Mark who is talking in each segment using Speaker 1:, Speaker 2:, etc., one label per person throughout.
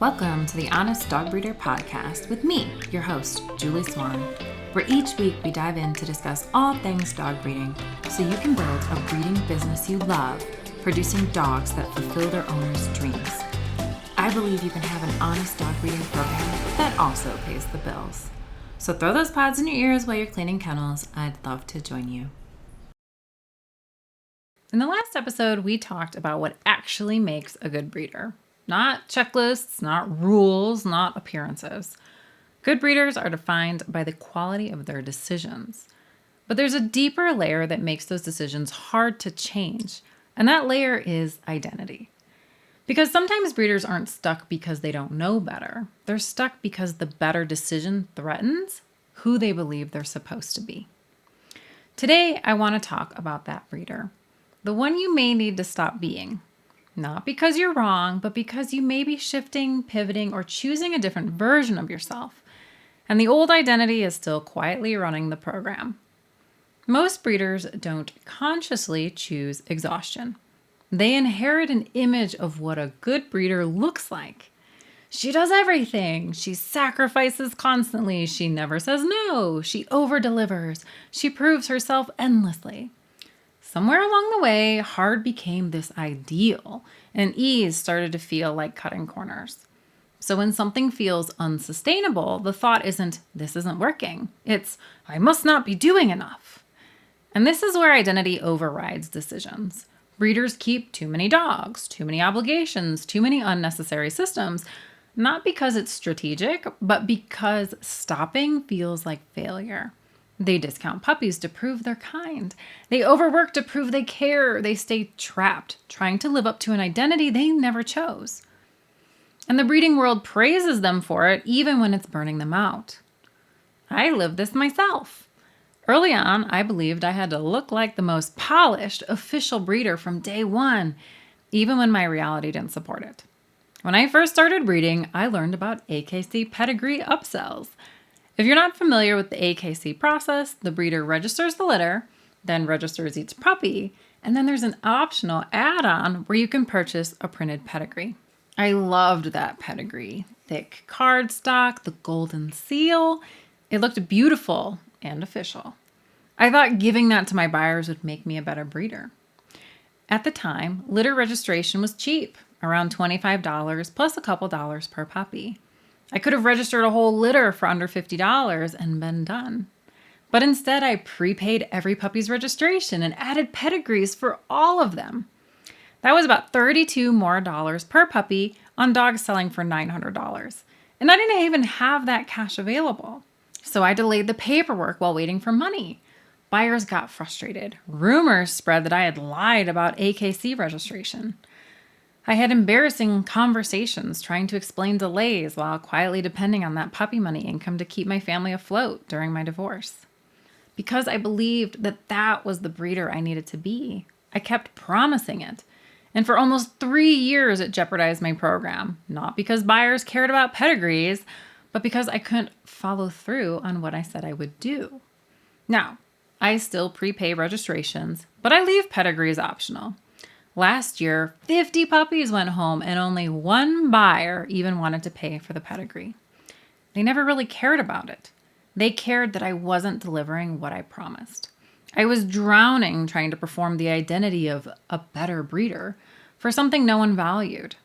Speaker 1: Welcome to the Honest Dog Breeder Podcast with me, your host, Julie Swan, where each week we dive in to discuss all things dog breeding so you can build a breeding business you love, producing dogs that fulfill their owners' dreams. I believe you can have an honest dog breeding program that also pays the bills. So throw those pods in your ears while you're cleaning kennels. I'd love to join you. In the last episode, we talked about what actually makes a good breeder. Not checklists, not rules, not appearances. Good breeders are defined by the quality of their decisions. But there's a deeper layer that makes those decisions hard to change, and that layer is identity. Because sometimes breeders aren't stuck because they don't know better. They're stuck because the better decision threatens who they believe they're supposed to be. Today, I want to talk about that breeder. The one you may need to stop being. Not because you're wrong, but because you may be shifting, pivoting, or choosing a different version of yourself. And the old identity is still quietly running the program. Most breeders don't consciously choose exhaustion. They inherit an image of what a good breeder looks like. She does everything. She sacrifices constantly. She never says no. She over-delivers. She proves herself endlessly. Somewhere along the way, hard became this ideal, and ease started to feel like cutting corners. So when something feels unsustainable, the thought isn't, this isn't working. It's, I must not be doing enough. And this is where identity overrides decisions. Breeders keep too many dogs, too many obligations, too many unnecessary systems, not because it's strategic, but because stopping feels like failure. They discount puppies to prove they're kind. They overwork to prove they care. They stay trapped, trying to live up to an identity they never chose. And the breeding world praises them for it, even when it's burning them out. I lived this myself. Early on, I believed I had to look like the most polished, official breeder from day one, even when my reality didn't support it. When I first started breeding, I learned about AKC pedigree upsells. If you're not familiar with the AKC process, the breeder registers the litter, then registers each puppy, and then there's an optional add-on where you can purchase a printed pedigree. I loved that pedigree. Thick cardstock, the golden seal. It looked beautiful and official. I thought giving that to my buyers would make me a better breeder. At the time, litter registration was cheap, around $25 plus a couple dollars per puppy. I could have registered a whole litter for under $50 and been done. But instead, I prepaid every puppy's registration and added pedigrees for all of them. That was about $32 more per puppy on dogs selling for $900. And I didn't even have that cash available. So I delayed the paperwork while waiting for money. Buyers got frustrated. Rumors spread that I had lied about AKC registration. I had embarrassing conversations trying to explain delays while quietly depending on that puppy money income to keep my family afloat during my divorce. Because I believed that that was the breeder I needed to be, I kept promising it. And for almost 3 years, it jeopardized my program. Not because buyers cared about pedigrees, but because I couldn't follow through on what I said I would do. Now, I still prepay registrations, but I leave pedigrees optional. Last year, 50 puppies went home and only one buyer even wanted to pay for the pedigree. They never really cared about it. They cared that I wasn't delivering what I promised. I was drowning trying to perform the identity of a better breeder for something no one valued.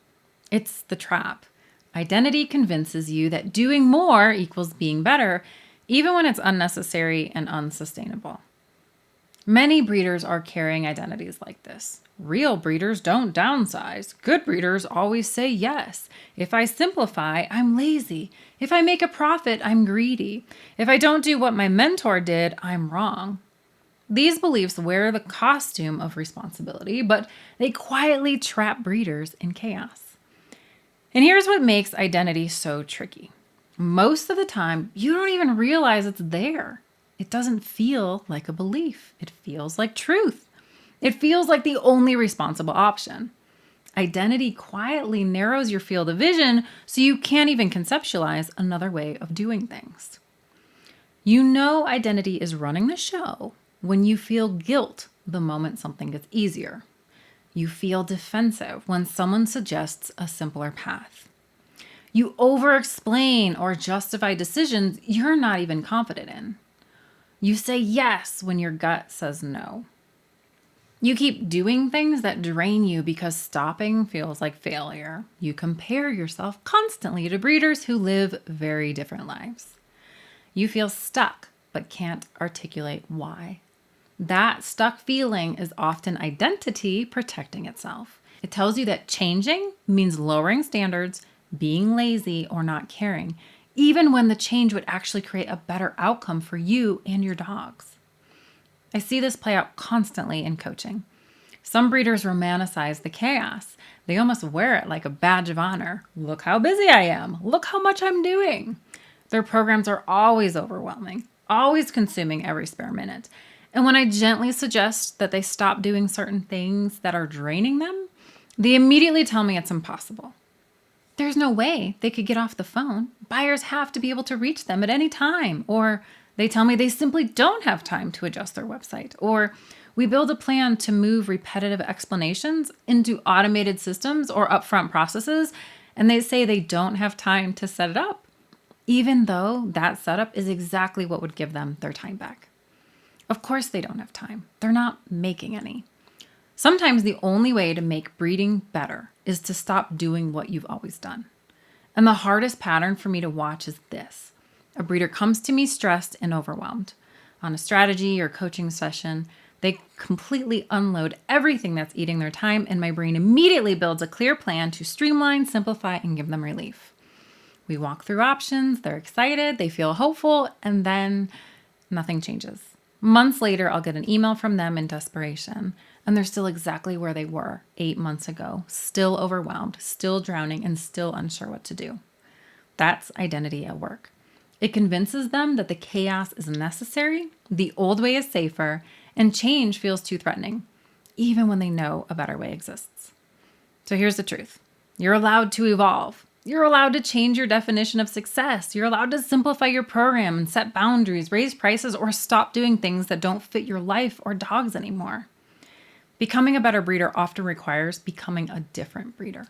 Speaker 1: It's the trap. Identity convinces you that doing more equals being better, even when it's unnecessary and unsustainable. Many breeders are carrying identities like this. Real breeders don't downsize. Good breeders always say yes. If I simplify, I'm lazy. If I make a profit, I'm greedy. If I don't do what my mentor did, I'm wrong. These beliefs wear the costume of responsibility, but they quietly trap breeders in chaos. And here's what makes identity so tricky. Most of the time, you don't even realize it's there. It doesn't feel like a belief. It feels like truth. It feels like the only responsible option. Identity quietly narrows your field of vision so you can't even conceptualize another way of doing things. You know identity is running the show when you feel guilt the moment something gets easier. You feel defensive when someone suggests a simpler path. You over-explain or justify decisions you're not even confident in. You say yes when your gut says no. You keep doing things that drain you because stopping feels like failure. You compare yourself constantly to breeders who live very different lives. You feel stuck but can't articulate why. That stuck feeling is often identity protecting itself. It tells you that changing means lowering standards, being lazy, or not caring, even when the change would actually create a better outcome for you and your dogs. I see this play out constantly in coaching. Some breeders romanticize the chaos. They almost wear it like a badge of honor. Look how busy I am. Look how much I'm doing. Their programs are always overwhelming, always consuming every spare minute. And when I gently suggest that they stop doing certain things that are draining them, they immediately tell me it's impossible. There's no way they could get off the phone. Buyers have to be able to reach them at any time. Or they tell me they simply don't have time to adjust their website. Or we build a plan to move repetitive explanations into automated systems or upfront processes, and they say they don't have time to set it up, even though that setup is exactly what would give them their time back. Of course they don't have time. They're not making any. Sometimes the only way to make breeding better is to stop doing what you've always done. And the hardest pattern for me to watch is this. A breeder comes to me stressed and overwhelmed. On a strategy or coaching session, they completely unload everything that's eating their time, and my brain immediately builds a clear plan to streamline, simplify, and give them relief. We walk through options, they're excited, they feel hopeful, and then nothing changes. Months later, I'll get an email from them in desperation, and they're still exactly where they were 8 months ago, still overwhelmed, still drowning, and still unsure what to do. That's identity at work. It convinces them that the chaos is necessary, the old way is safer, and change feels too threatening, even when they know a better way exists. So here's the truth. You're allowed to evolve. You're allowed to change your definition of success. You're allowed to simplify your program and set boundaries, raise prices, or stop doing things that don't fit your life or dogs anymore. Becoming a better breeder often requires becoming a different breeder.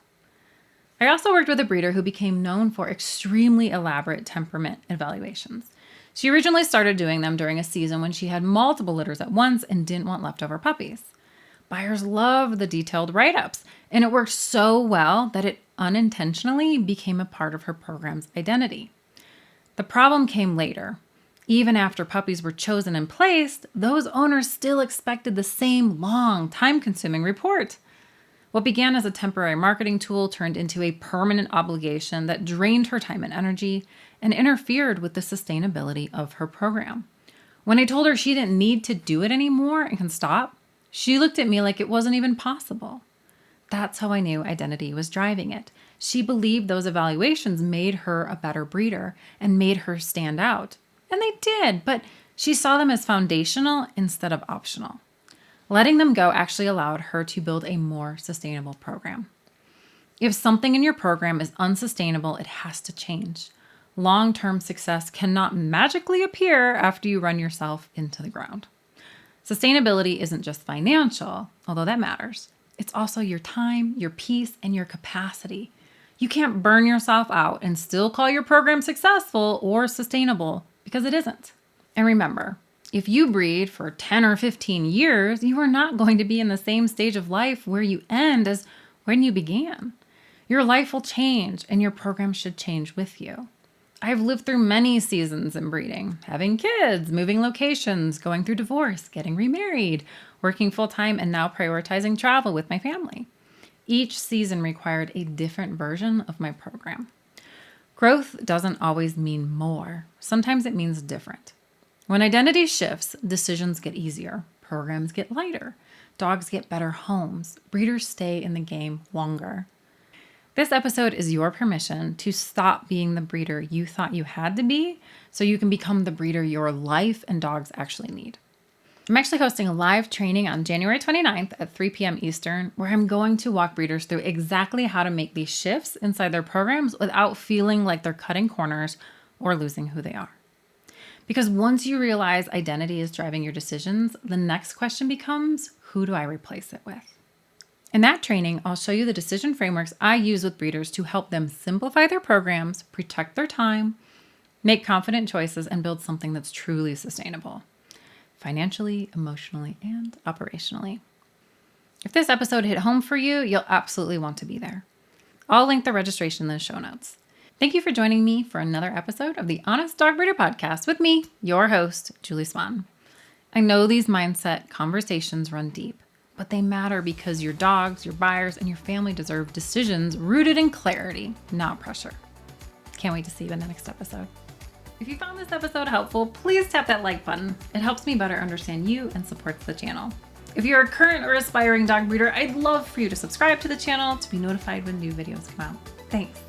Speaker 1: I also worked with a breeder who became known for extremely elaborate temperament evaluations. She originally started doing them during a season when she had multiple litters at once and didn't want leftover puppies. Buyers loved the detailed write-ups, and it worked so well that it unintentionally became a part of her program's identity. The problem came later. Even after puppies were chosen and placed, those owners still expected the same long, time-consuming report. What began as a temporary marketing tool turned into a permanent obligation that drained her time and energy and interfered with the sustainability of her program. When I told her she didn't need to do it anymore and can stop, she looked at me like it wasn't even possible. That's how I knew identity was driving it. She believed those evaluations made her a better breeder and made her stand out. And they did, but she saw them as foundational instead of optional. Letting them go actually allowed her to build a more sustainable program. If something in your program is unsustainable, it has to change. Long-term success cannot magically appear after you run yourself into the ground. Sustainability isn't just financial, although that matters. It's also your time, your peace, and your capacity. You can't burn yourself out and still call your program successful or sustainable because it isn't. And remember, if you breed for 10 or 15 years, you are not going to be in the same stage of life where you end as when you began. Your life will change and your program should change with you. I've lived through many seasons in breeding, having kids, moving locations, going through divorce, getting remarried, working full-time, and now prioritizing travel with my family. Each season required a different version of my program. Growth doesn't always mean more. Sometimes it means different. When identity shifts, decisions get easier, programs get lighter, dogs get better homes, breeders stay in the game longer. This episode is your permission to stop being the breeder you thought you had to be so you can become the breeder your life and dogs actually need. I'm actually hosting a live training on January 29th at 3 p.m. Eastern, where I'm going to walk breeders through exactly how to make these shifts inside their programs without feeling like they're cutting corners or losing who they are. Because once you realize identity is driving your decisions, the next question becomes, who do I replace it with? In that training, I'll show you the decision frameworks I use with breeders to help them simplify their programs, protect their time, make confident choices, and build something that's truly sustainable, financially, emotionally, and operationally. If this episode hit home for you, you'll absolutely want to be there. I'll link the registration in the show notes. Thank you for joining me for another episode of the Honest Dog Breeder Podcast with me, your host, Julie Swan. I know these mindset conversations run deep, but they matter because your dogs, your buyers, and your family deserve decisions rooted in clarity, not pressure. Can't wait to see you in the next episode. If you found this episode helpful, please tap that like button. It helps me better understand you and supports the channel. If you're a current or aspiring dog breeder, I'd love for you to subscribe to the channel to be notified when new videos come out. Thanks.